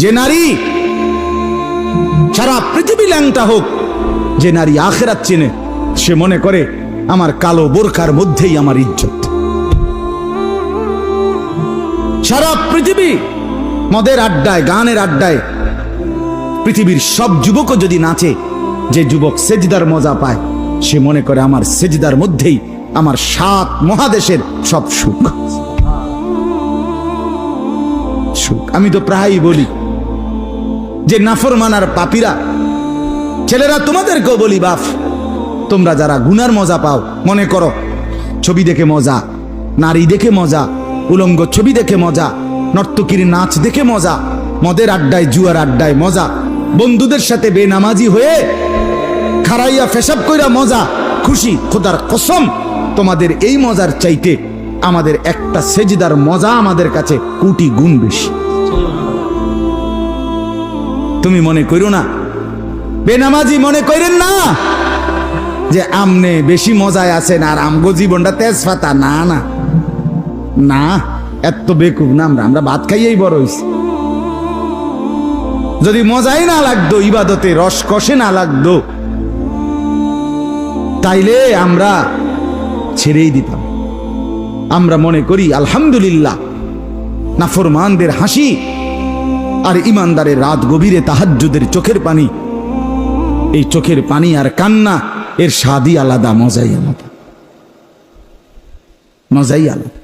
যে নারী সারা পৃথিবী ল্যাংটা হোক, যে নারী আখিরাত চেনে, সে মনে করে আমার কালো বোরকার মধ্যেই আমার ইজ্জত। সারা পৃথিবী মদের আড্ডায়, গানের আড্ডায় পৃথিবীর সব যুবকও যদি নাচে, যে যুবক সেজদার মজা পায়, সে মনে করে আমার সেজদার মধ্যেই আমার 7 মহাদেশের সব সুখ। আমি তো প্রায়ই বলি যে নাফরমানার পাপীরা, ছেলেরা তোমাদেরকেও বলি, বাপ তোমরা যারা গুনার মজা পাও, মনে করো ছবি দেখে মজা, নারী দেখে মজা, উলঙ্গ ছবি দেখে মজা, নর্তকীর নাচ দেখে মজা, মদের আড্ডায় জুয়ার আড্ডায় মজা, বন্ধুদের সাথে বেনামাজি হয়ে খারাইয়া ফেসাব কইরা মজা, খুশি। খোদার কসম, তোমাদের এই মজার চাইতে আমাদের একটা সেজদার মজা আমাদের কাছে কোটি গুণ বেশি। তুমি মনে করো না, বেনামাজি মনে করেন না যে আমনে বেশি মজায় আছেন আর আমগো জীবনটা তেজপাতা। না না না, এত বেকুব না আমরা ভাত খাইয়েই বড় হইছি। যদি মজাই না লাগতো, ইবাদতে রস কষে না লাগতো, তাইলে আমরা ছেড়েই দিতাম। আমরা মনে করি আলহামদুলিল্লাহ, নাফরমানদের হাসি আর ইমানদারের রাত গভীরে তাহাজ্জুদের চোখের পানি, এই চোখের পানি আর কান্না, এর স্বাদই আলাদা, মজাই আলাদা, মজাই আলাদা।